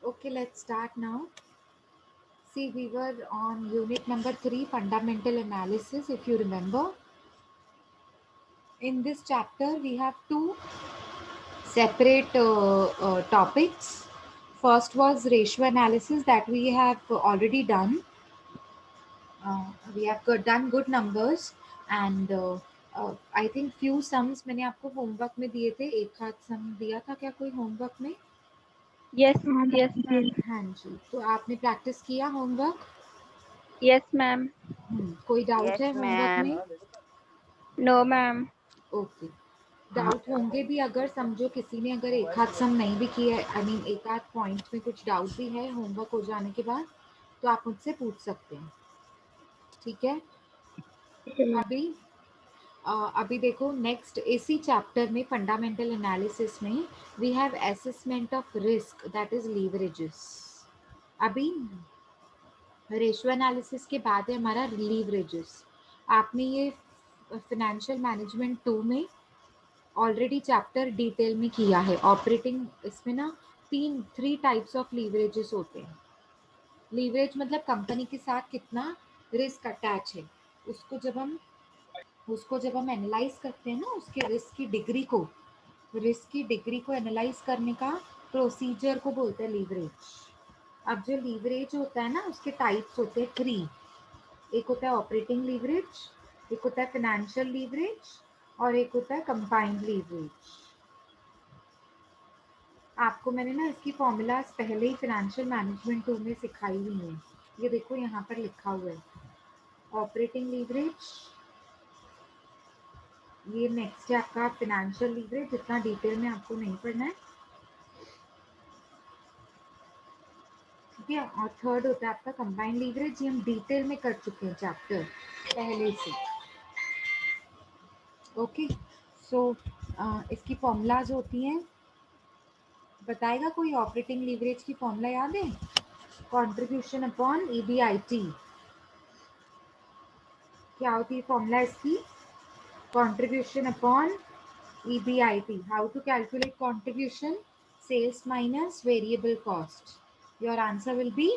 Okay, let's start now. See, we were on unit number 3, fundamental analysis, if you remember. In this chapter, we have two separate topics. First was ratio analysis that we have already done. We have done good numbers and I think few sums मैंने आपको homework में दिए थे. एक आध sum दिया था क्या कोई homework में? Yes, ma'am. हाँ जी. तो आपने practice किया homework? Yes, ma'am. कोई डाउट Yes, है होमवर्क ma'am. में? No, ma'am. ओके. डाउट होंगे भी अगर समझो किसी ने अगर एक आध सम नहीं भी किया है, आई मीन एक आध पॉइंट में कुछ डाउट भी है होमवर्क हो जाने के बाद, तो आप मुझसे पूछ सकते हैं. ठीक है. अभी देखो नेक्स्ट इसी चैप्टर में फंडामेंटल एनालिसिस में we have assessment of risk that is leverages. अभी रेशियो एनालिसिस के बाद है हमारा लीवरेजेस. आपने ये फाइनेंशियल मैनेजमेंट 2 में ऑलरेडी चैप्टर डिटेल में किया है. ऑपरेटिंग इसमें ना थ्री टाइप्स ऑफ लीवरेजेस होते हैं. लीवरेज मतलब कंपनी के साथ कितना रिस्क अटैच है. उसको जब हम एनालाइज करते हैं ना, उसके रिस्क की डिग्री को एनालाइज करने का प्रोसीजर को बोलते हैं लीवरेज. अब जो लीवरेज होता है ना, उसके टाइप्स होते हैं 3. एक होता है ऑपरेटिंग लीवरेज, एक होता है फाइनेंशियल लीवरेज और एक होता है कंबाइंड लीवरेज. आपको मैंने ना इसकी फॉर्मूलाज पहले ही फाइनेंशियल मैनेजमेंट 2 में सिखाई हुई है. ये देखो यहाँ पर लिखा हुआ है ऑपरेटिंग लीवरेज. ये नेक्स्ट है आपका फाइनेंशियल लीवरेज. इतना डिटेल में आपको नहीं पढ़ना है. ठीक है. और थर्ड होता है आपका कंबाइंड लीवरेज. ये हम डिटेल में कर चुके हैं चैप्टर पहले से. ओके. सो इसकी फॉर्मूलाज होती हैं. बताएगा कोई ऑपरेटिंग लीवरेज की फॉर्मूला याद है? Contribution upon EBIT. क्या होती है फॉर्मूला इसकी? Contribution upon EBIT. How to calculate contribution? Sales minus variable cost. Your answer will be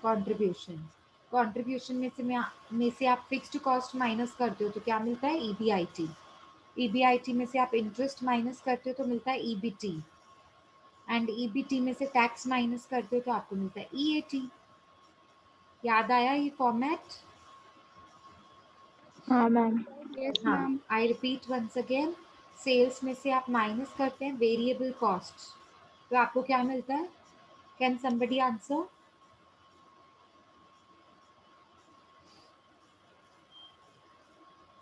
contribution. Contribution में से आप फिक्स्ड कॉस्ट माइनस करते हो तो क्या मिलता है? ईबीआईटी. ईबीआईटी में से आप इंटरेस्ट माइनस करते हो तो मिलता है ईबीटी. एंड ईबीटी में से टैक्स माइनस करते हो तो आपको मिलता है ईएटी. याद आया ये फॉर्मेट? हाँ, ma'am. Yes, ma'am. I repeat once again. Sales में से आप माइनस करते हैं वेरिएबल कॉस्ट, तो आपको क्या मिलता है? Can somebody answer?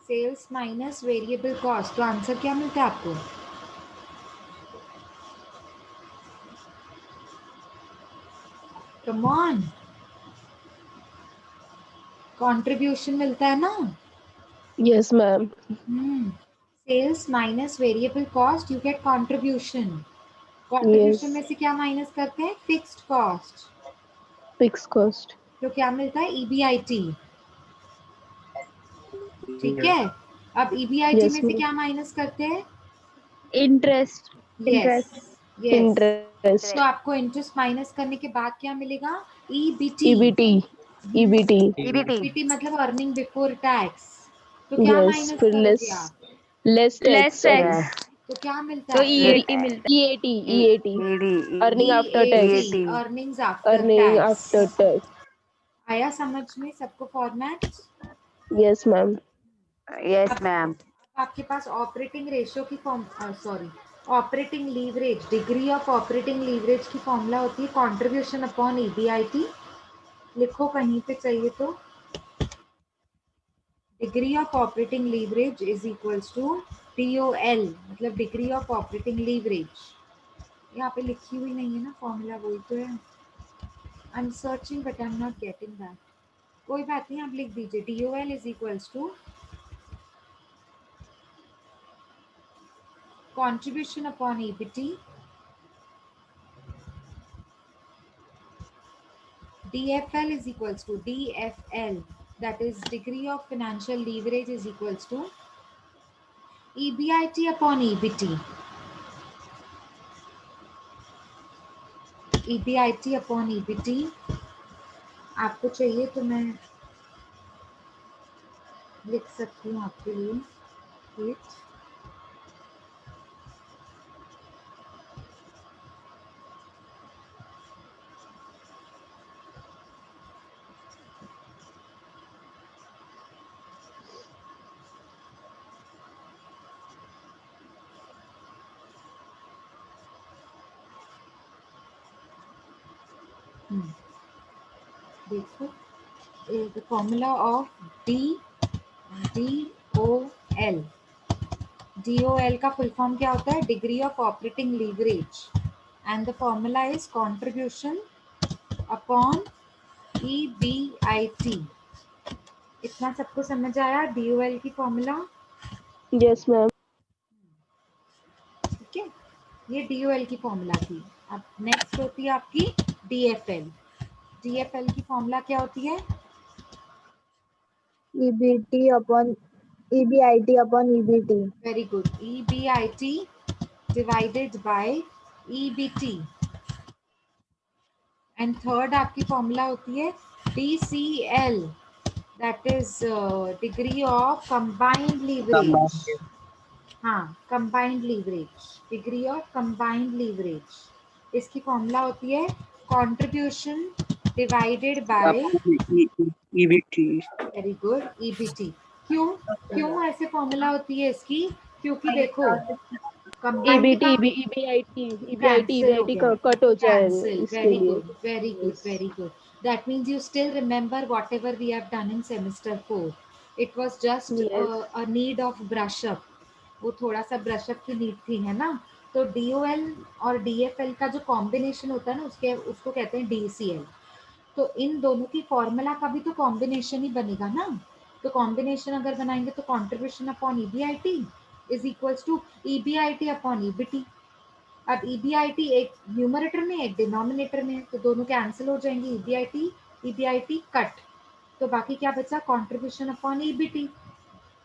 Sales minus variable cost, तो आंसर क्या मिलता है आपको? Come on. कंट्रीब्यूशन मिलता है ना? Yes, ma'am. Sales minus variable cost, you get contribution. Contribution में Yes, से क्या माइनस करते हैं? Fixed cost. fixed cost. तो क्या मिलता है? ईबीआईटी. ठीक है. अब ईबीआईटी Yes, में से ma'am. क्या माइनस करते हैं? Interest. यस. यस. Interest. तो आपको इंटरेस्ट माइनस करने के बाद क्या मिलेगा? EBT. EBT. EBT. EBT. EBT मतलब अर्निंग बिफोर टैक्स. तो क्या Yes, माइनस फिर करोगे आप? less Less tax. tax. Yeah. तो क्या मिलता तो है? EAT मिलता EAT. EAT. Earning after tax. EAT. Earnings after Earning tax. after tax. आया समझ में सबको format? Yes, ma'am. Yes, ma'am. आपके पास ऑपरेटिंग रेशियो की operating leverage, degree of operating leverage की फॉर्मूला होती है कंट्रीब्यूशन अपॉन ईबीआईटी. लिखो कहीं पे चाहिए तो. Degree of operating leverage is equals to DOL, मतलब डिग्री ऑफ ऑपरेटिंग लीवरेज. यहाँ पे लिखी हुई नहीं है ना फॉर्मूला, वही तो है. I am searching but I am not getting that. कोई बात नहीं, आप लिख दीजिए DOL is equals to contribution upon EBT DFL is equals to DFL, that is degree of financial leverage is equals to EBIT upon EBT. EBIT upon EBT। आपको चाहिए तो मैं लिख सकती हूँ आपके लिए। वेट, देखो the formula of DOL। DOL का फुल फॉर्म क्या होता है? Degree of operating leverage, and the formula is contribution upon EBIT। इतना सबको समझ आया DOL की फॉर्मूला? Yes, ma'am. ठीक है, ये DOL की फॉर्मूला थी। अब नेक्स्ट होती है आपकी DFL। DFL की फॉर्मूला क्या होती है? EBT upon EBIT upon EBT. Very good, EBIT divided by EBT। And third आपकी फॉर्मूला होती है DCL, that is degree of combined leverage. हाँ, combined leverage, degree of combined leverage. इसकी फॉर्मूला होती है contribution divided by EBT। Very good EBT। क्यों क्यों ऐसे फॉर्मूला होती है इसकी? क्योंकि देखो कंबाइंड EBT, का कैंसिल हो EBIT गया, कट हो जाए कैंसिल। इसके वेरी लिए। Good, very good, Yes. Very good. That means you still remember whatever we have done in semester 4। It was just Yes. A need of brush up. वो थोड़ा सा brush up की need थी, है ना? तो DOL और DFL का जो कॉम्बिनेशन होता है ना, उसको कहते हैं DCL। तो इन दोनों की फॉर्मूला का भी तो कॉम्बिनेशन ही बनेगा ना। तो कॉम्बिनेशन अगर बनाएंगे तो contribution upon EBIT is equals to EBIT upon EBT। अब EBIT एक न्यूमरेटर में एक डिनोमिनेटर में, तो दोनों कैंसिल हो जाएंगे। EBIT कट, तो बाकी क्या बचा? Contribution upon EBT।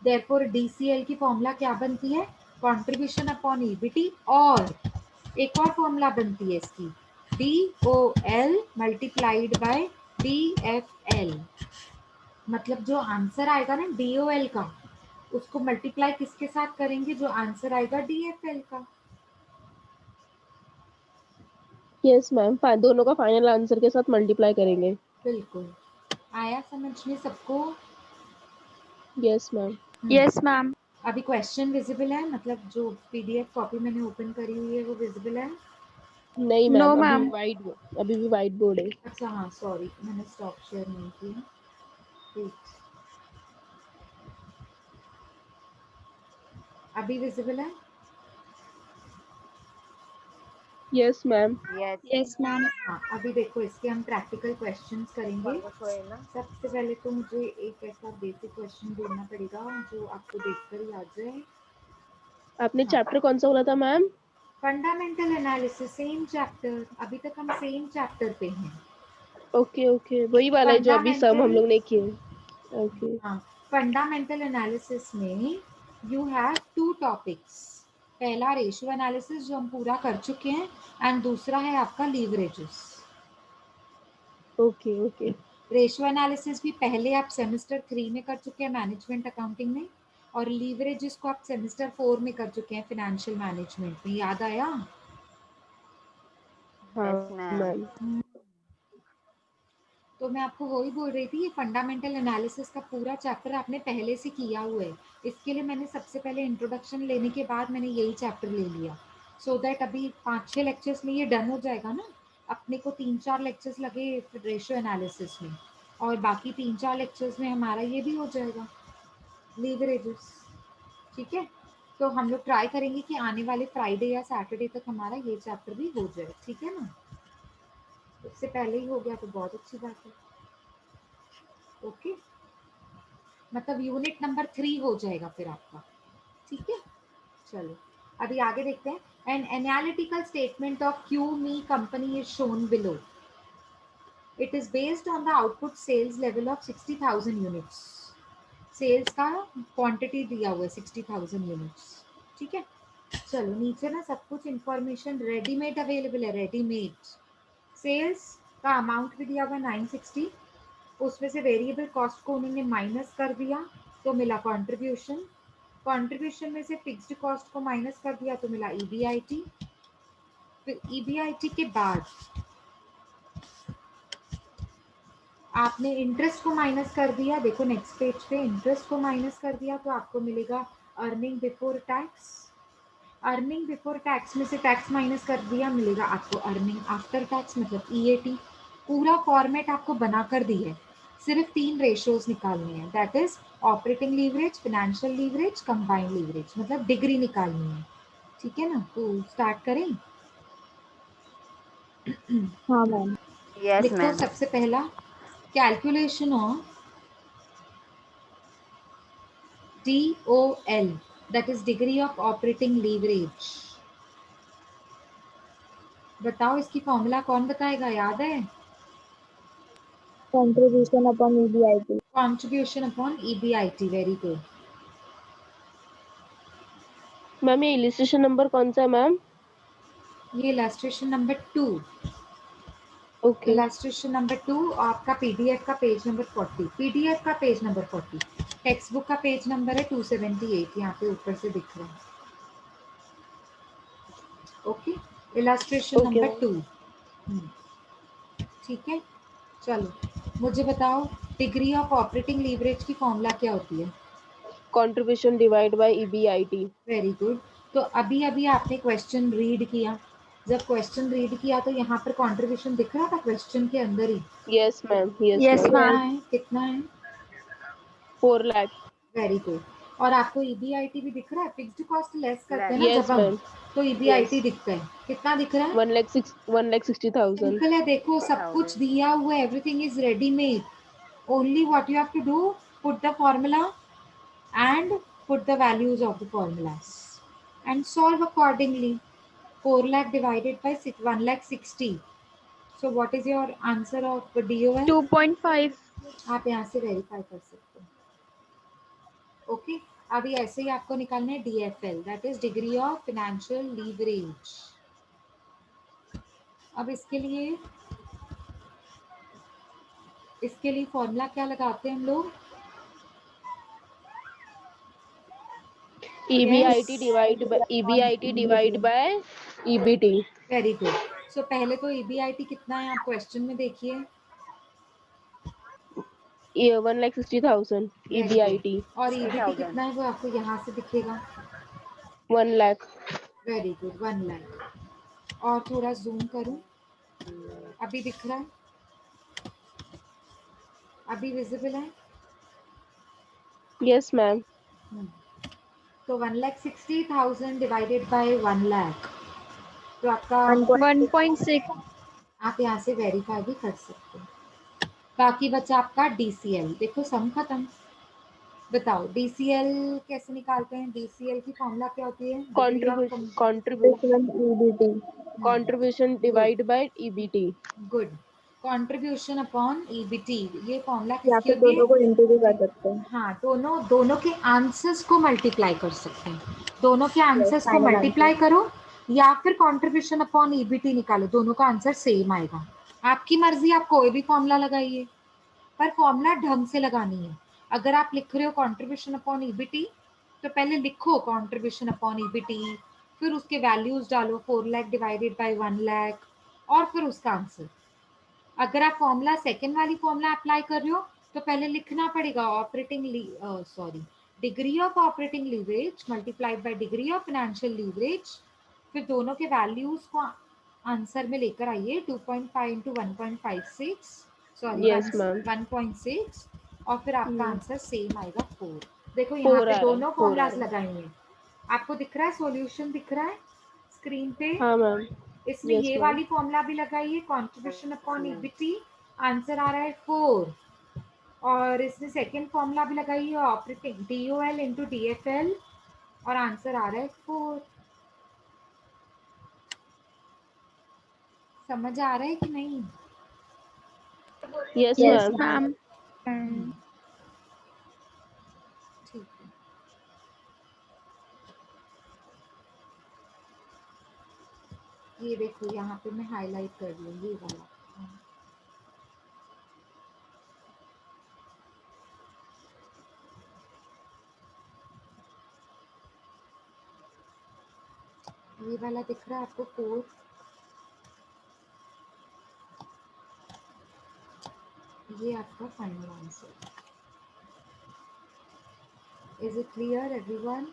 Therefore DCL की फॉर्मूला क्या बनती है? Contribution upon EBT। और एक और फॉर्मूला बनती है इसकी, DOL मल्टीप्लाइड बाय DFL। मतलब जो आंसर आएगा ना DOL का, उसको मल्टीप्लाई किसके साथ करेंगे? जो आंसर आएगा DFL का। Yes, ma'am. दोनों का फाइनल आंसर के साथ मल्टीप्लाई करेंगे। बिल्कुल, आया समझ में सबको? Yes, ma'am. Yes, ma'am. अभी क्वेश्चन विजिबल है? मतलब जो PDF कॉपी मैंने ओपन करी हुई है वो विजिबल है? नहीं No, मैम, ma'am. अभी भी वाइट बोर्ड है। अच्छा हाँ, सॉरी, मैंने स्टॉप शेयर नहीं की। ठीक, अभी विजिबल है? Yes, ma'am. Yes। Yes, ma'am. हाँ, अभी देखो इसके हम प्रैक्टिकल क्वेश्चंस करेंगे। ना। सबसे पहले तो मुझे एक ऐसा बेसिक क्वेश्चन ढूंढना पड़ेगा जो आपको देखकर ही आ जाए। आपने हाँ, चैप्टर कौन सा बोला था ma'am? Fundamental analysis, same chapter. अभी तक हम सेम चैप्टर पे हैं। ओके ओके, वही वाला है जो अभी सम हम फंडामेंटल, लोग ने किए। ओके। हाँ, फंडामेंटल एनालिसिस में यू हैव टू टॉपिक्स। पहला रेशियो एनालिसिस जो हम पूरा कर चुके हैं, एंड दूसरा है आपका leverages. Okay okay. Ratio analysis भी पहले आप सेमेस्टर 3 में कर चुके हैं मैनेजमेंट अकाउंटिंग में, और लीवरेजेस को आप सेमेस्टर 4 में कर चुके हैं फिनेंशियल मैनेजमेंट में। याद आया? हाँ Yes, ma'am। मैम। तो मैं आपको वही बोल रही थी, ये फंडामेंटल एनालिसिस का पूरा चैप्टर आपने पहले से किया हुआ है। इसके लिए मैंने सबसे पहले इंट्रोडक्शन लेने के बाद मैंने यही चैप्टर ले लिया, सो दैट अभी 5-6 लेक्चर्स में ये डन हो जाएगा ना। अपने को 3-4 लेक्चर्स लगे रेशियो एनालिसिस में, और बाकी 3-4 लेक्चर्स में हमारा ये भी हो जाएगा, लीवरेजेस। ठीक है, तो हम लोग ट्राई करेंगे कि आने वाले फ्राइडे या सैटरडे तक हमारा ये चैप्टर भी हो जाए। ठीक है ना? उससे पहले ही हो गया तो बहुत अच्छी बात है। ओके, मतलब यूनिट नंबर 3 हो जाएगा फिर आपका। ठीक है, चलो अभी आगे देखते हैं। An analytical statement of Q me company is shown below. It is based on the output sales level of 60,000 units. Sales का क्वांटिटी दिया हुआ है 60,000 यूनिट्स। ठीक है, चलो नीचे ना सब कुछ इंफॉर्मेशन रेडीमेड अवेलेबल है, रेडीमेड सेल्स का अमाउंट भी दिया हुआ 960, उसमें से वेरिएबल कॉस्ट को उन्होंने माइनस कर दिया तो मिला कंट्रीब्यूशन, कंट्रीब्यूशन में से फिक्स्ड कॉस्ट को माइनस कर दिया तो मिला ईबीआईटी, फिर ईबीआईटी के बाद आपने इंटरेस्ट को माइनस कर दिया, देखो नेक्स्ट पेज पे इंटरेस्ट को माइनस कर दिया तो आपको मिलेगा earning before tax, earning before tax में से टैक्स माइनस कर दिया, मिलेगा आपको अर्निंग आफ्टर टैक्स मतलब ईएटी। पूरा फॉर्मेट आपको बना कर दी है, सिर्फ 3 रेशियोज निकालनी है, that is operating leverage, financial leverage, combined leverage, मतलब डिग्री निकालनी है। ठीक है ना, तो स्टार्ट करें। हाँ मैम। Yes, लिखो ma'am. सबसे पहला calculation of DOL, that is degree of operating leverage। बताओ इसकी फॉर्मूला कौन बताएगा, याद है? Contribution upon EBIT. Contribution upon EBIT, very good. Ma'am ये इलिस्ट्रेशन नंबर कौन सा है मैम? ये illustration number 2, okay illustration number 2 आपका पीडीएफ का पेज नंबर 40, पीडीएफ का पेज नंबर 40, टेक्स्ट बुक का पेज नंबर है 278, यहाँ पे ऊपर से दिख रहा है। Okay, illustration okay number ma'am. 2। ठीक है, चलो मुझे बताओ डिग्री ऑफ ऑपरेटिंग लीवरेज की फॉर्मूला क्या होती है? Contribution divide by EBIT. Very good. तो अभी अभी आपने क्वेश्चन रीड किया, जब क्वेश्चन रीड किया तो यहाँ पर कंट्रीब्यूशन दिख रहा था क्वेश्चन के अंदर ही, yes ma'am, yes Yes, ma'am. कितना ma'am. है, कितना है? 4 लाख। Very good. और आपको ईबीआईटी भी दिख रहा है, फिक्स्ड कॉस्ट लेस करते हैं ना यस जब हम, मैम, तो ईबीआईटी यस। दिखता है, कितना दिख रहा है? 1,60,000। सिंपल है, देखो सब कुछ 60,000. दिया हुआ है, everything is readymade, only what you have to do, put the formula and put the values of the formulas and solve accordingly. 4 lakh divided by 1,60,000. So what is your answer of DOL? 2.5. आप यहाँ से verify कर सकते हो। Okay, अभी ऐसे ही आपको निकालना है DFL, that is degree of financial leverage. अब इसके लिए फॉर्मूला क्या लगाते हैं हम लोग? EBIT divide by EBT. Very good. So पहले तो ईबीआईटी कितना है आप क्वेश्चन में देखिए। ये 1,60,000 वेरी गुड। ईबीआईटी। और ईबीटी 60,000. कितना है वो आपको यहाँ से दिखेगा। 1 लाख। Very good, 1 lakh. और थोड़ा जूम करूं, अभी दिख रहा है, अभी विजिबल है? Yes ma'am. तो 1,60,000 डिवाइडेड बाय 1 लाख, तो आपका 1.6. आप यहाँ से वेरीफाई भी कर सकते हो। बाकी बचा आपका डीसीएल, देखो सम खत्म। बताओ डीसीएल कैसे निकालते हैं? डीसीएल की फॉर्मूला क्या होती है? Degree of contribution EBT. Contribution good, divide by EBT. Good. Contribution upon EBT, ये फॉर्मूला या किसकी फिर होती दोनों है? को इंटू भी कर सकते हैं। हाँ, दोनों दोनों के आंसर्स को मल्टीप्लाई कर सकते हैं, दोनों के आंसर्स को फाइनल मल्टीप्लाई आंसर। करो या फिर कंट्रीब्यूशन अपॉन ईबीटी निकालो, दोनों का आंसर सेम आएगा। आपकी मर्जी, आप कोई भी फॉर्मूला लगाइए, पर फॉर्मूला ढंग से लगानी है। अगर आप लिख रहे हो कंट्रीब्यूशन अपॉन ईबीटी, तो पहले लिखो कंट्रीब्यूशन अपॉन ईबीटी, फिर उसके वैल्यूज डालो, 4 लाख डिवाइडेड बाय 1 लाख, और फिर उसका आंसर। अगर आप फॉर्मूला सेकेंड वाली फॉर्मूला अप्लाई कर रहे हो तो पहले लिखना पड़ेगा degree of operating leverage multiplied by degree of financial leverage, फिर दोनों के वैल्यूज को आंसर में लेकर आइए, 2.5 इंटू 1.56, सॉरी यस मैम। 1.6, और फिर आपका आंसर सेम आएगा 4। देखो यहाँ 4 पे आ रहा है, दोनों 4 आ फॉर्मूलाज रहा है। लगाए हुए हैं, आपको दिख रहा है सॉल्यूशन दिख रहा है स्क्रीन पे। हाँ मैम। इसमें यस ये मैम। वाली फॉर्मूला भी लगाइए, कंट्रीब्यूशन अपॉन ईबीटी, आंसर आ रहा है 4। और इसमें सेकंड फॉर्मूला भी लगाइए, ऑपरेटिंग डीओएल इंटू डीएफएल, और आंसर आ रहा है 4। समझ आ रहा है कि नहीं? Yes Yes, ma'am. ma'am. ठीक है। ये देखो यहाँ पे मैं हाईलाइट कर लूंगी ये वाला। ये वाला दिख रहा है आपको 4, ये आपका final answer. Is it clear everyone?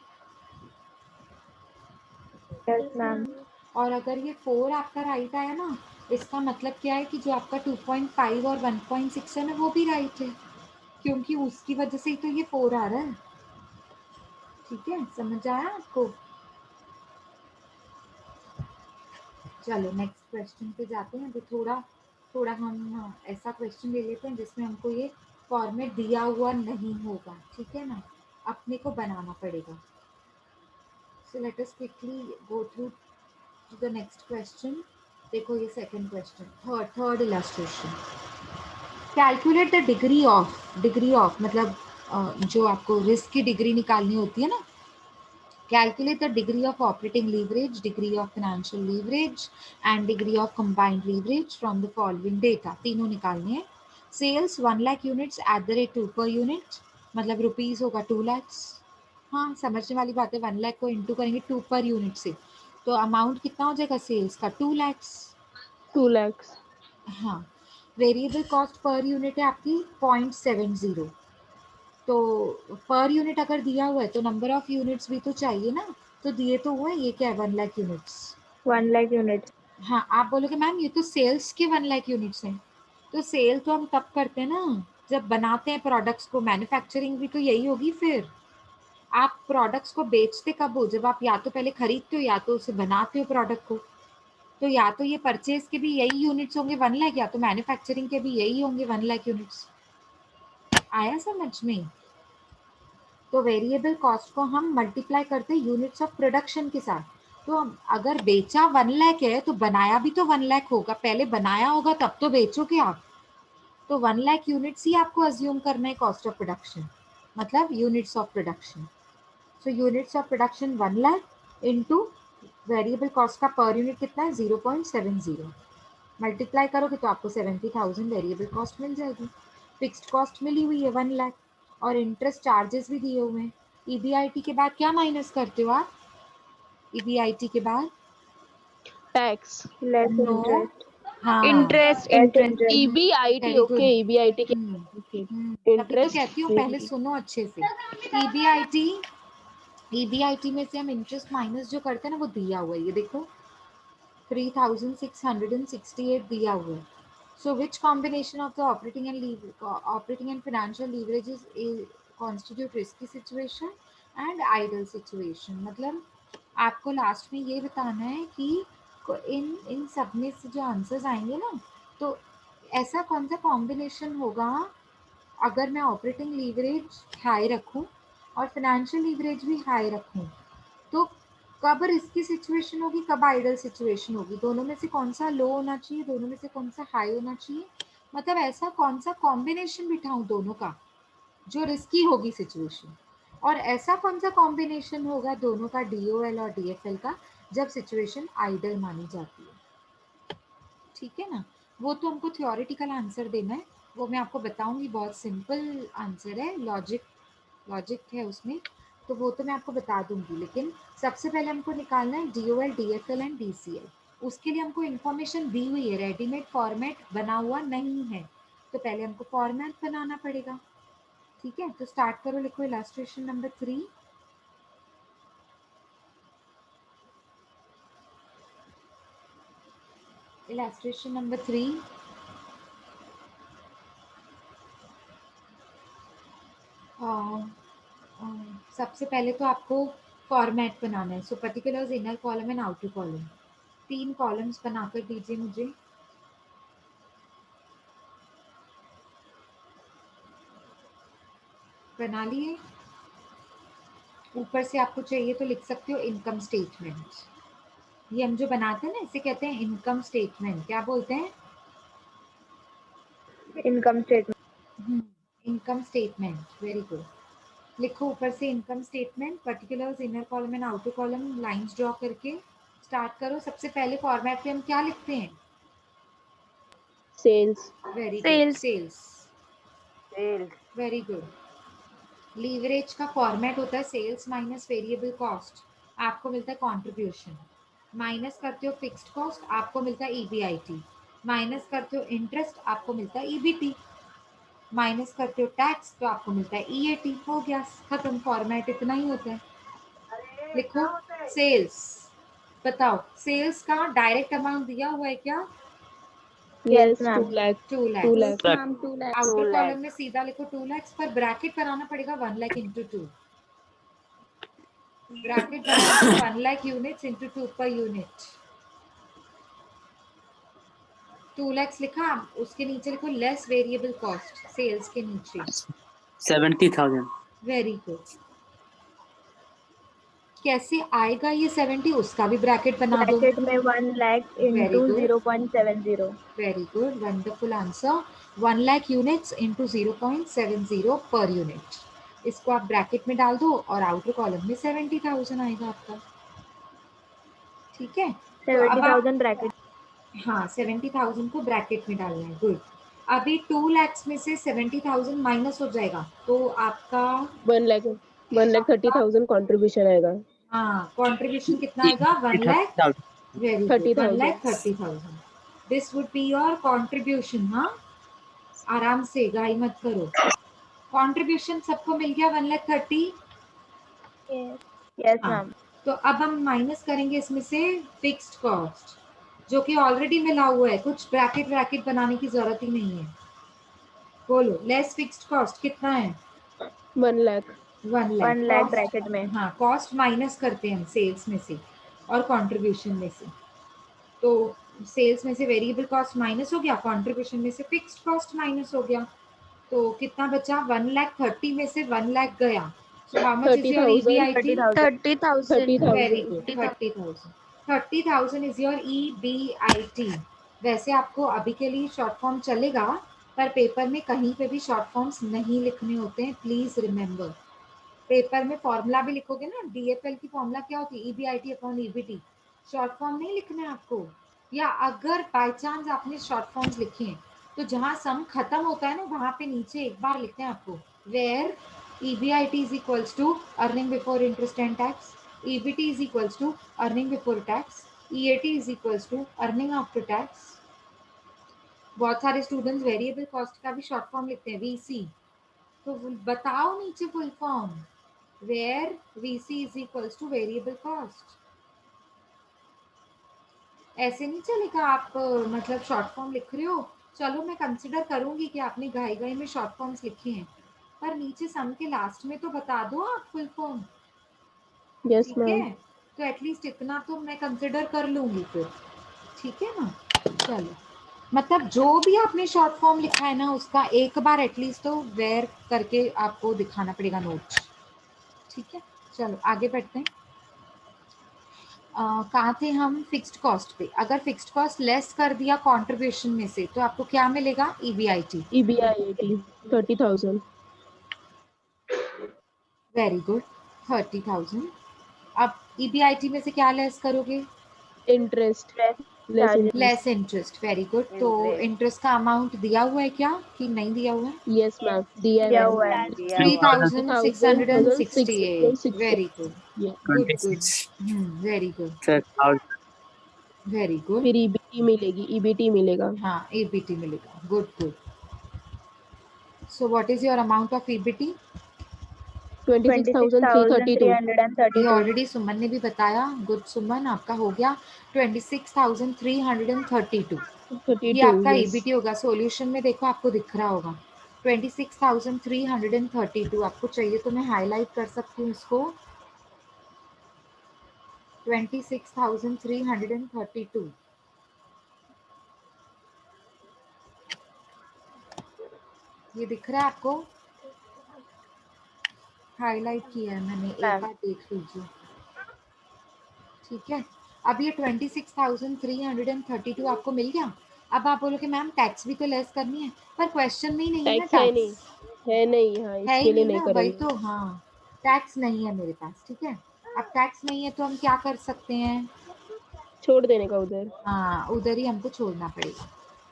Yes, ma'am. और अगर ये 4 आपका राइट आया ना, इसका मतलब क्या है कि जो आपका 2.5 और 1.6 है ना वो भी राइट है, क्योंकि उसकी वजह से ही तो ये 4 आ रहा है। ठीक है, समझ आया आपको? चलो नेक्स्ट क्वेश्चन पे जाते हैं। अभी थोड़ा थोड़ा हम ऐसा क्वेश्चन ले लेते हैं जिसमें हमको ये फॉर्मेट दिया हुआ नहीं होगा, ठीक है ना, अपने को बनाना पड़ेगा। So let us quickly go through to the next question. देखो ये second question, third illustration. Calculate the degree of मतलब जो आपको रिस्क की डिग्री निकालनी होती है ना, calculate the degree of operating leverage, degree of financial leverage and degree of combined leverage from the following data। तीनों निकालने हैं। Sales 1 lakh units at the rate 2 per unit, मतलब रुपीज होगा 2 lakhs। हाँ समझने वाली बात है, 1 लाख को इंटू करेंगे 2 पर यूनिट से तो अमाउंट कितना हो जाएगा सेल्स का 2 lakhs। 2 lakhs। हाँ, वेरिएबल कॉस्ट पर यूनिट है आपकी 0.70, तो पर यूनिट अगर दिया हुआ है तो नंबर ऑफ यूनिट्स भी तो चाहिए ना, तो दिए तो हुए, ये क्या है 1 लाख यूनिट्स। 1 lakh units. हाँ आप बोलोगे मैम ये तो सेल्स के 1 लाख यूनिट्स हैं, तो सेल तो हम तब करते हैं ना जब बनाते हैं प्रोडक्ट्स को, मैन्युफैक्चरिंग भी तो यही होगी। फिर आप प्रोडक्ट्स को बेचते कब हो, जब आप या तो पहले खरीदते हो या तो उसे बनाते हो प्रोडक्ट को, तो या तो ये परचेज के भी यही यूनिट्स होंगे 1 लाख, या तो मैन्युफैक्चरिंग के भी यही होंगे 1 लाख यूनिट्स। आया समझ में? तो वेरिएबल कॉस्ट को हम मल्टीप्लाई करते हैं यूनिट्स ऑफ प्रोडक्शन के साथ। तो अगर बेचा 1 लाख है तो बनाया भी तो 1 लाख होगा, पहले बनाया होगा तब तो बेचोगे आप। तो 1 लाख यूनिट्स ही आपको अज्यूम करना है कॉस्ट ऑफ प्रोडक्शन, मतलब units of production. So units of production 1 lakh into variable cost का पर यूनिट कितना है 0.70, मल्टीप्लाई करोगे तो आपको 70,000 वेरिएबल कॉस्ट मिल जाएगी। फिक्स्ड कॉस्ट मिली हुई है 1 लाख और इंटरेस्ट चार्जेस भी दिए हुए हैं। ईबीआईटी के बाद क्या माइनस करते हो आप? ईबीआईटी के बाद टैक्स। Less नो, interest. हाँ interest Less interest interest. EBIT, very good. Okay EBIT के तभी तो इंटरेस्ट कहती हूँ फ्री। पहले सुनो अच्छे से। ईबीआईटी, ईबीआईटी में से हम इंटरेस्ट माइनस जो करते हैं ना वो दिया हुआ है, ये देखो 3,668 दिया हुआ है। So which combination of the operating and financial leverages constitute risky situation and idle situation? मतलब आपको लास्ट में ये बताना है कि इन इन सब में से जो आंसर्स आएंगे ना, तो ऐसा कौन सा कॉम्बिनेशन होगा अगर मैं ऑपरेटिंग लीवरेज हाई रखूं और फाइनेंशियल लीवरेज भी हाई रखूं, तो कब रिस्की सिचुएशन होगी, कब आइडल सिचुएशन होगी, दोनों में से कौन सा लो होना चाहिए, दोनों में से कौन सा हाई होना चाहिए, मतलब ऐसा कौन सा कॉम्बिनेशन बिठाऊं दोनों का जो रिस्की होगी सिचुएशन, और ऐसा कौन सा कॉम्बिनेशन होगा दोनों का डीओएल और डीएफएल का जब सिचुएशन आइडल मानी जाती है। ठीक है ना, वो तो हमको थ्योरेटिकल आंसर देना है, वो मैं आपको बताऊंगी, बहुत सिंपल आंसर है, लॉजिक है उसमें, तो वो तो मैं आपको बता दूंगी। लेकिन सबसे पहले हमको निकालना है डीओएल डीएफएल एंड डीसीएल। उसके लिए हमको इन्फॉर्मेशन दी हुई है, रेडीमेड फॉर्मेट बना हुआ नहीं है, तो पहले हमको फॉर्मेट बनाना पड़ेगा। ठीक है, तो स्टार्ट करो, लिखो इलास्ट्रेशन नंबर 3। इलास्ट्रेशन नंबर 3, सबसे पहले तो आपको फॉर्मेट बनाना है। So particulars, inner column and outer column, 3 columns बनाकर दीजिए मुझे। बना लिए? ऊपर से आपको चाहिए तो लिख सकते हो इनकम स्टेटमेंट। ये हम जो बनाते हैं ना इसे कहते हैं इनकम स्टेटमेंट। क्या बोलते हैं? Income statement. Income statement, very good. लिखो ऊपर से income statement, particulars, inner column and outer column, lines draw करके स्टार्ट करो। सबसे पहले फॉर्मेट पे हम क्या लिखते हैं? Sales. Very good, Sales. Sales. Very good. Leverage का फॉर्मेट होता है सेल्स माइनस वेरिएबल कॉस्ट, आपको मिलता है कंट्रीब्यूशन। माइनस करते हो फिक्स्ड कॉस्ट, आपको मिलता है ईबीआईटी। माइनस करते हो इंटरेस्ट, आपको मिलता है ईबीटी। माइनस करते हो टैक्स, तो आपको मिलता है ईएटी। हो गया, खत्म। फॉर्मेट इतना ही होता है। लिखो सेल्स। बताओ, सेल्स का डायरेक्ट अमाउंट दिया हुआ है क्या? Yes, ma'am. 2 lakh. 2 2 lakh. Lakh. Ma'am, 2 lakhs. Outer column में सीधा लिखो 2 lakhs, पर ब्रैकेट बनाना पड़ेगा 1 लाख इंटू 2। ब्रैकेट बना दो 1 lakh units into 2 per unit. 2 lakhs लिखा, उसके नीचे लिखो लेस वेरिएबल कॉस्ट, सेल्स के नीचे। 70,000. Very good. कैसे आएगा ये 70? उसका भी ब्रैकेट बना दो। Bracket में 1 lakh Very into good. 0.70. Very good, wonderful answer. 1 lakh units into 0.70 per unit. इसको आप ब्रैकेट में डाल दो और आउटर कॉलम में 70,000 आएगा आपका। ठीक है, तो अब आप 70,000 bracket. हाँ 70,000 को ब्रैकेट में डालना है। गुड। अभी 2 lakhs में से 70,000 माइनस हो जाएगा, तो आपका 1,30,000 कंट्रीब्यूशन आएगा। हाँ कंट्रीब्यूशन कितना आएगा? 1 lakh. 30,000. Very good, 1 30,000। Lakh 30,000। This would be your contribution. हाँ, आराम से, गाई मत करो। कंट्रीब्यूशन सबको मिल गया 1 लाख 30। Yes. Yes, हाँ, ma'am. तो अब हम माइनस करेंगे इसमें से फिक्स्ड कॉस्ट, जो कि ऑलरेडी मिला हुआ है, कुछ ब्रैकेट ब्रैकेट बनाने की जरूरत ही नहीं है। बोलो, लेस फिक्स्ड कॉस्ट कितना है? 1 लाख। 1 लाख। 1 lakh bracket में. हाँ, कॉस्ट माइनस करते हैं हम सेल्स में से और कंट्रीब्यूशन में से। तो सेल्स में से वेरिएबल कॉस्ट माइनस हो गया, कंट्रीब्यूशन में से फिक्स्ड कॉस्ट माइनस हो गया, तो कितना बचा? 1 लाख 30 में से 1 लाख गया। So how much is your 30,000। EBIT? 30,000. Very 30,000। Good, 30,000। 30,000 is your EBIT. वैसे आपको अभी के लिए शॉर्ट फॉर्म चलेगा, पर पेपर में कहीं पे भी शॉर्ट फॉर्म्स नहीं लिखने होते हैं, प्लीज रिमेंबर। पेपर में फॉर्मूला भी लिखोगे ना, डीएफएल की फॉर्मूला क्या होती है? EBIT upon EBT. Short form नहीं लिखना है आपको। या अगर बाय चांस आपने शॉर्ट फॉर्म्स लिखे हैं, तो जहां सम खत्म होता है ना, वहां पे नीचे एक बार लिखते हैं आपको, where EBIT is equals to earning before interest and tax, EBT is equals to earning before tax, EAT is equals to earning after tax. बहुत सारे स्टूडेंट्स वेरिएबल कॉस्ट का भी शॉर्ट फॉर्म लिखते हैं, वीसी। तो बताओ नीचे full form, where VC is equals to variable cost। ऐसे नहीं चलेगा। आप मतलब शॉर्ट फॉर्म लिख रहे हो, चलो मैं कंसिडर करूंगी कि आपने घाई घाई में शॉर्ट फॉर्म्स लिखे हैं, पर नीचे सम के लास्ट में तो बता दो आप फुल फॉर्म। यस ठीक मैम। है, तो एटलीस्ट इतना तो मैं कंसिडर कर लूंगी फिर। ठीक है ना? चलो, मतलब जो भी आपने शॉर्ट फॉर्म लिखा है ना, उसका एक बार एटलीस्ट तो वेयर करके आपको दिखाना पड़ेगा नोट। ठीक है, चलो आगे बढ़ते हैं। कहाँ थे हम? फिक्स्ड कॉस्ट पे। अगर फिक्स्ड कॉस्ट लेस कर दिया कंट्रीब्यूशन में से, तो आपको क्या मिलेगा? ईबीआईटी। EBIT 30,000। Very good, 30,000। अब ईबीआईटी में से क्या लेस करोगे? Interest. Less Charges. Interest. Less interest. Very good. तो इंटरेस्ट का अमाउंट दिया हुआ है क्या कि नहीं दिया हुआ है? यस मैम, दिया दिया है। हुआ है. 3,668। Very good, good good. 26. Very good, 1,000. Very good. फिर EBT मिलेगी, EBT मिलेगा। हाँ, ईबीटी मिलेगा। Good good. So what is your amount of EBT? 26,332। ये 26,332. ऑलरेडी सुमन ने भी बताया। गुड सुमन, आपका हो गया 26,332। ये 32, आपका यस। ईबीटी होगा। सॉल्यूशन में देखो, आपको दिख रहा होगा 26,332 आपको चाहिए, तो मैं हाईलाइट कर सकती हूँ इसको। 26,332 ये दिख रहा है आपको? हाईलाइट किया है मैंने, एक मैम. बार देख लीजिए। ठीक है, अब ये 26,332 आपको मिल गया। अब आप बोलोगे मैम टैक्स भी तो लेस करनी है, पर क्वेश्चन में ही नहीं है ना टैक्स है नहीं, टैक्स। है नहीं। हाँ, है इसके ही लिए नहीं नहीं ना, वही करेंगे। तो। हाँ, टैक्स नहीं है मेरे पास। ठीक है, अब टैक्स नहीं है तो हम क्या कर सकते हैं? छोड़ देने का उधर। हाँ, उधर ही हमको छोड़ना पड़ेगा।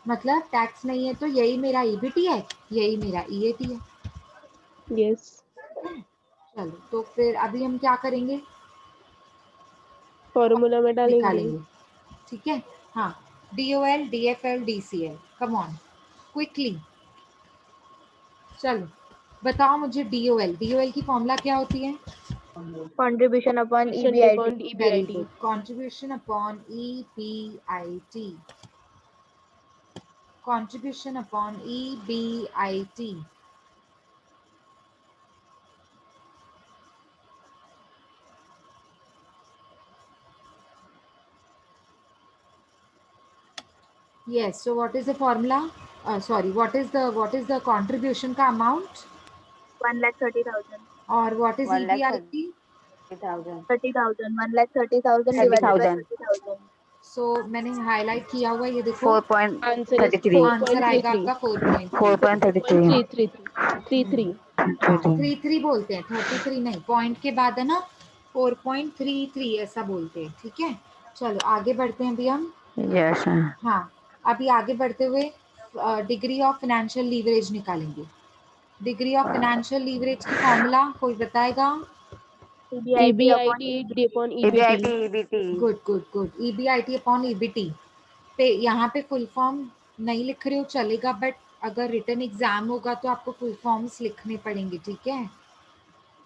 मतलब टैक्स नहीं है तो यही मेरा ईबीटी है, यही मेरा ईएटी है। यस। चलो तो फिर अभी हम क्या करेंगे, फॉर्मूला में डालेंगे। निकालेंगे। ठीक है, हाँ, DOL, DFL, DCL, come on quickly. चलो बताओ मुझे DOL की फॉर्मूला क्या होती है? Contribution upon Contribution EBIT. upon very EBIT. Good, contribution upon EBIT, contribution upon EBIT। Yes, so what is the formula? Sorry, what is the contribution का amount? 1,30,000. और what is 1,30,000. EBIT? 30,000. 1,30,000 divided by 30,000. So मैंने highlight किया हुआ ये देखो, 4.33. Answer is answer आएगा 4.33. आपका 4.3। 4.33. 33. 33 बोलते हैं, 33 नहीं, पॉइंट के बाद है ना 4.33 ऐसा बोलते हैं। ठीक है, चलो आगे बढ़ते हैं अभी हम। Yes. हाँ, अभी आगे बढ़ते हुए डिग्री ऑफ फाइनेंशियल लीवरेज निकालेंगे। डिग्री ऑफ फाइनेंशियल लीवरेज की फॉर्मूला कोई बताएगा? EBIT upon EBIT upon EBIT, EBT. EBT. Good good good, EBIT upon EBT पे यहाँ पे फुल फॉर्म नहीं लिख रहे हो चलेगा, बट अगर रिटन एग्जाम होगा तो आपको फुल फॉर्म्स लिखने पड़ेंगे। ठीक है,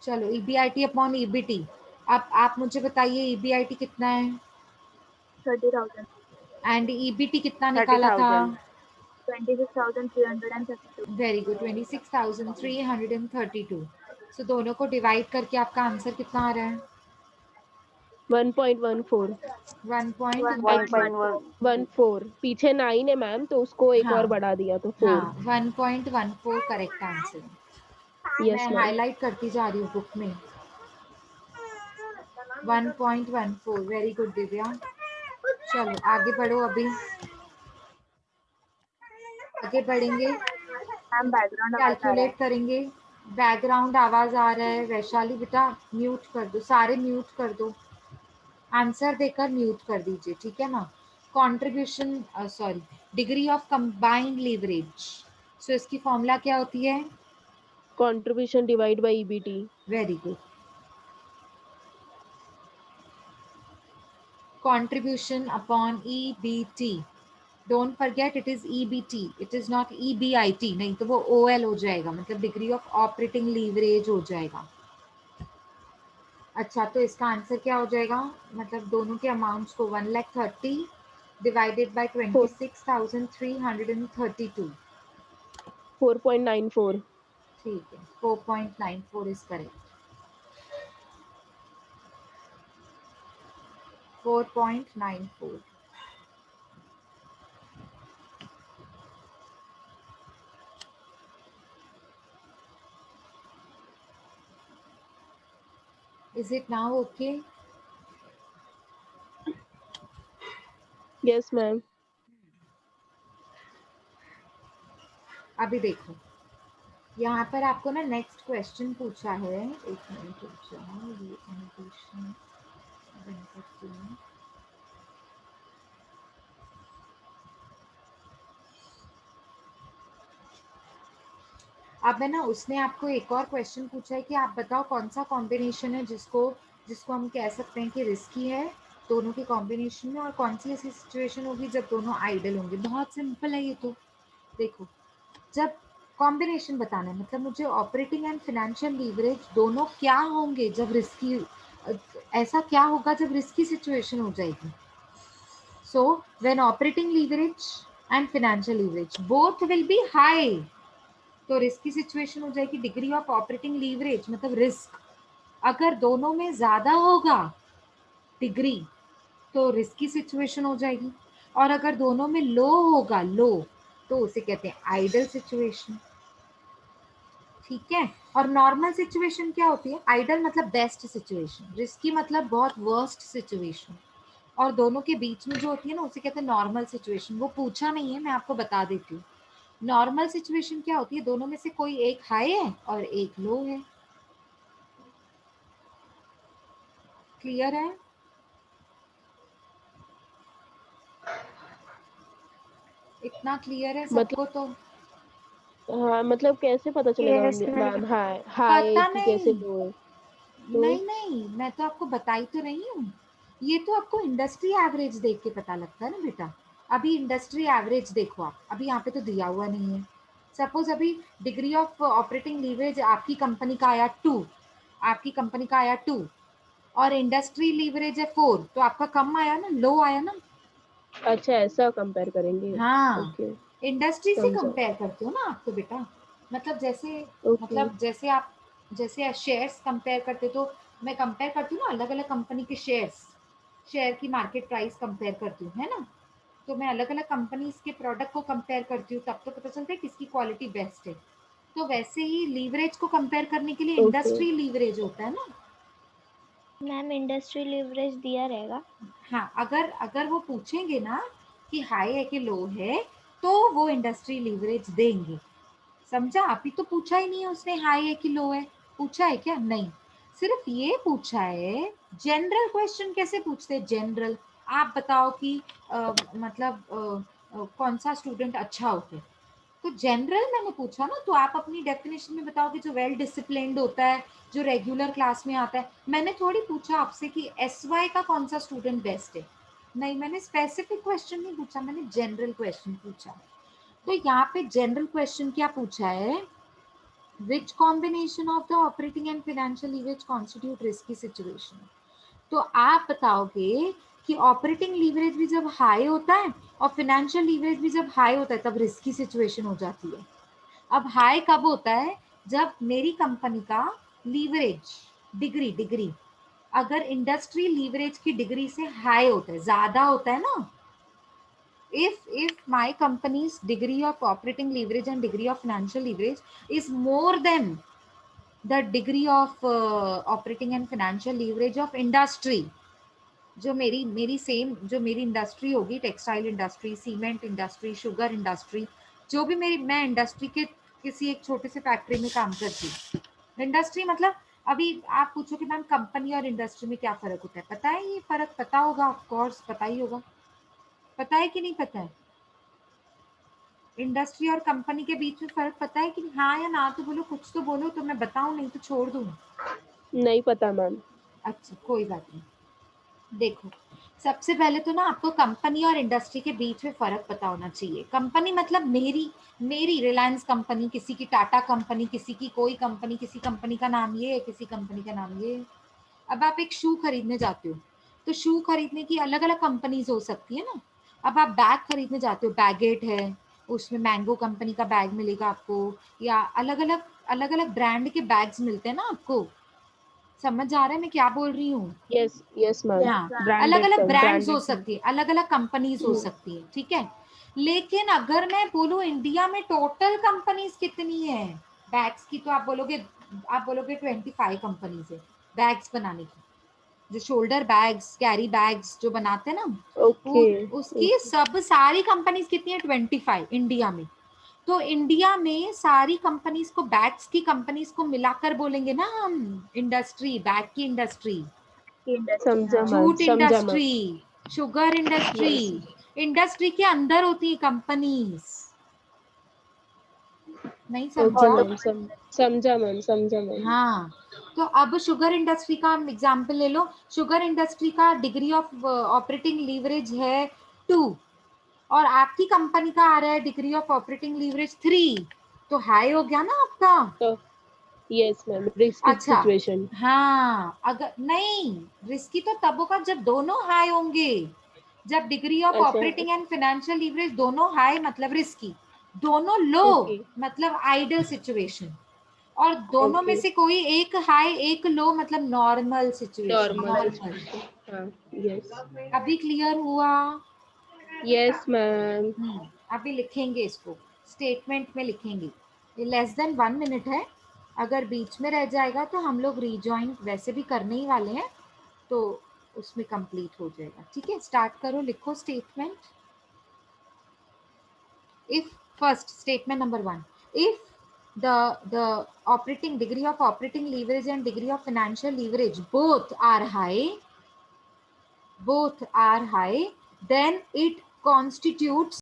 चलो EBIT अपॉन EBT। अब आप मुझे बताइए EBIT कितना है 30,000. एंड EBT कितना निकाला था? 30,000. 26,332. Very good, 26,332। सो दोनों को डिवाइड करके आपका आंसर कितना आ रहा है? 1.14. 1.14। 1.1. पीछे 9 है मैम, तो उसको एक हाँ और बढ़ा दिया तो 4. हाँ, 1.14 करेक्ट आंसर। यस मैं मैम. हाईलाइट करती जा रही हूँ बुक में। 1.14, वेरी गुड दिव्या। चलो आगे बढ़ो, अभी आगे बढ़ेंगे, मैम बैकग्राउंड आवाज आ रहा है. कैलकुलेट करेंगे। बैकग्राउंड आवाज आ रहा है, वैशाली बेटा म्यूट कर दो, सारे म्यूट कर दो, आंसर देकर म्यूट कर दीजिए। ठीक है ना। Contribution sorry, degree of combined leverage, so इसकी फॉर्मूला क्या होती है? Contribution divide by EBT. Very good, contribution upon EBT, don't forget it is EBT, it is not EBIT, नहीं तो वो OL हो जाएगा, मतलब डिग्री ऑफ ऑपरेटिंग लीवरेज हो जाएगा। अच्छा, तो इसका आंसर क्या हो जाएगा? मतलब दोनों के अमाउंट्स को 1,30,000 डिवाइडेड बाय 26,332। 4.94. ठीक है, 4.94 is correct. 4.94। Is it now okay? Yes ma'am. अभी देखो, यहाँ पर आपको ना नेक्स्ट क्वेश्चन पूछा है, एक मिनट रुक जाओ, ये annotation बंद करती हूँ। अब है ना, उसने आपको एक और क्वेश्चन पूछा है कि आप बताओ कौन सा कॉम्बिनेशन है जिसको जिसको हम कह सकते हैं कि रिस्की है दोनों के कॉम्बिनेशन में, और कौन सी ऐसी सिचुएशन होगी जब दोनों आइडल होंगे। बहुत सिंपल है ये तो। देखो, जब कॉम्बिनेशन बताना है, मतलब मुझे ऑपरेटिंग एंड फाइनेंशियल लीवरेज दोनों क्या होंगे जब रिस्की, ऐसा क्या होगा जब रिस्की सिचुएशन हो जाएगी। So when operating leverage and financial leverage both will be high, तो रिस्की सिचुएशन हो जाएगी। डिग्री ऑफ ऑपरेटिंग लीवरेज मतलब रिस्क अगर दोनों में ज्यादा होगा डिग्री, तो रिस्की सिचुएशन हो जाएगी। और अगर दोनों में लो होगा, लो, तो उसे कहते हैं आइडल सिचुएशन। ठीक है, और नॉर्मल सिचुएशन क्या होती है? आइडल मतलब बेस्ट सिचुएशन, रिस्की मतलब बहुत वर्स्ट सिचुएशन, और दोनों के बीच में जो होती है ना उसे कहते हैं नॉर्मल सिचुएशन। वो पूछा नहीं है, मैं आपको बता देती हूँ। नॉर्मल सिचुएशन क्या होती है? दोनों में से कोई एक हाई है और एक लो है। क्लियर है? इतना क्लियर है मतलब सबको तो? हाँ, मतलब कैसे पता चलेगा Yes, ma'am. Ma'am? High high पता की कैसे नहीं, लो है? तो नहीं नहीं, मैं तो आपको बताई तो रही हूँ। ये तो आपको इंडस्ट्री एवरेज देख के पता लगता है ना बेटा। अभी इंडस्ट्री एवरेज देखो आप, अभी यहाँ पे तो दिया हुआ नहीं है। सपोज अभी डिग्री ऑफ ऑपरेटिंग लीवरेज आपकी कंपनी का आया 2, आपकी कंपनी का आया 2 और इंडस्ट्री लीवरेज है 4, तो आपका कम आया ना, लो आया ना। अच्छा, ऐसा कंपेयर करेंगे। हाँ, ओके, इंडस्ट्री से समझा। कंपेयर करते हो ना आप तो बेटा। मतलब जैसे, ओके, मतलब जैसे शेयर्स कंपेयर करते हो, तो मैं कंपेयर करती हूँ ना अलग अलग कंपनी के शेयर्स, शेयर की मार्केट प्राइस कंपेयर करती हूँ, है ना। तो मैं अलग अलग कंपनीज के प्रोडक्ट को कंपेयर करती हूँ, तब तो पता चलता है किसकी क्वालिटी बेस्ट है। तो वैसे ही लीवरेज को कंपेयर करने के लिए ओके। इंडस्ट्री लीवरेज होता है ना। मैम इंडस्ट्री लिवरेज दिया रहेगा। हाँ, अगर अगर वो पूछेंगे ना कि हाई है कि लो है, तो वो इंडस्ट्री लीवरेज देंगे। समझा? अभी तो पूछा ही नहीं है उसने हाई है कि लो है, पूछा है क्या? नहीं, सिर्फ ये पूछा है। जनरल क्वेश्चन कैसे पूछते हैं? जनरल, आप बताओ कि मतलब कौन सा स्टूडेंट अच्छा होता है, तो जनरल मैंने पूछा ना। तो आप अपनी डेफिनेशन में बताओ कि जो वेल डिसिप्लिन्ड होता है, जो रेगुलर क्लास में आता है। मैंने थोड़ी पूछा आपसे कि SY का कौन सा स्टूडेंट बेस्ट है। नहीं, मैंने स्पेसिफिक क्वेश्चन नहीं पूछा, मैंने जनरल क्वेश्चन पूछा। तो यहाँ पे जनरल क्वेश्चन क्या पूछा है? Which combination of the operating and financial leverage constitute risky situation. तो आप बताओगे कि ऑपरेटिंग लीवरेज भी जब हाई होता है और फाइनेंशियल लीवरेज भी जब हाई होता है, तब रिस्की सिचुएशन हो जाती है। अब हाई कब होता है? जब मेरी कंपनी का लीवरेज डिग्री डिग्री अगर इंडस्ट्री लीवरेज की डिग्री से हाई होता है, ज्यादा होता है ना। if my company's degree of operating leverage and degree of financial leverage is more than the degree of operating and financial leverage of industry, जो मेरी सेम जो मेरी इंडस्ट्री होगी, textile industry, cement industry, sugar industry, जो भी मेरी, मैं industry के किसी एक छोटे से फैक्ट्री में काम करती हूँ। इंडस्ट्री मतलब, अभी आप पूछो कि मैम कंपनी और इंडस्ट्री में क्या फर्क होता है, पता है ये फर्क? पता होगा, ऑफ कोर्स पता ही होगा। पता है कि नहीं पता है? इंडस्ट्री और कंपनी के बीच में फर्क पता है कि नहीं? हाँ या ना तो बोलो, कुछ तो बोलो, तो मैं बताऊं, नहीं तो छोड़ दूं। नहीं पता मैम। अच्छा, कोई बात नहीं। देखो, सबसे पहले तो ना आपको कंपनी और इंडस्ट्री के बीच में फर्क पता होना चाहिए। कंपनी मतलब मेरी रिलायंस कंपनी, किसी की टाटा कंपनी, किसी की कोई कंपनी, किसी कंपनी का नाम ये, किसी कंपनी का नाम ये। अब आप एक शू खरीदने जाते हो, तो शू खरीदने की अलग अलग कंपनीज हो सकती है ना। अब आप बैग खरीदने जाते हो, बैगेट है, उसमें मैंगो कंपनी का बैग मिलेगा आपको, या अलग अलग ब्रांड के बैग्स मिलते हैं ना आपको। समझ आ रहा है मैं क्या बोल रही हूँ? Yes yes ma'am. हाँ, अलग ब्रांडेड अलग ब्रांड्स हो ब्रांडेड। सकती है, अलग अलग कंपनीज हो सकती है, ठीक है। लेकिन अगर मैं बोलूं इंडिया में टोटल कंपनीज कितनी है बैग्स की, तो आप बोलोगे 25 कंपनीज है बैग्स बनाने की। जो शोल्डर बैग्स, कैरी बैग्स जो बनाते हैं ना, ओके, वो उसकी सब सारी कंपनीज कितनी है? 25 इंडिया में। तो इंडिया में सारी कंपनीज को, बैग्स की कंपनीज को मिलाकर बोलेंगे ना हम इंडस्ट्री, बैग की इंडस्ट्री। समझा मैम, जूट समझा ma'am. Industry, sugar industry, yes, industry के अंदर होती है कंपनीज। नहीं ओके समझा? मैम, समझा मैम, समझा मैम। हाँ, तो अब शुगर इंडस्ट्री का एग्जांपल ले लो। शुगर इंडस्ट्री का डिग्री ऑफ ऑपरेटिंग लीवरेज है 2 और आपकी कंपनी का आ रहा है डिग्री ऑफ ऑपरेटिंग लीवरेज 3, तो हाई हो गया ना आपका। तो यस मैम, रिस्की अच्छा, सिचुएशन। हाँ, अगर नहीं, रिस्की तो तब होगा जब दोनों हाई होंगे। जब डिग्री ऑफ अच्छा, ऑपरेटिंग एंड फाइनेंशियल लीवरेज दोनों हाई मतलब रिस्की, दोनों लो ओके मतलब आइडल सिचुएशन, और दोनों में ओके, से कोई एक हाई एक लो मतलब normal situation, normal normal. Situation. हाँ, यस अभी क्लियर हुआ? Yes ma'am. अभी लिखेंगे इसको, स्टेटमेंट में लिखेंगे। ये लेस देन 1 मिनट है, अगर बीच में रह जाएगा तो हम लोग रीजॉइन वैसे भी करने ही वाले हैं, तो उसमें कंप्लीट हो जाएगा। ठीक है, स्टार्ट करो, लिखो statement. If first statement number 1, if the operating degree of operating leverage and degree of financial leverage both are high, then it constitutes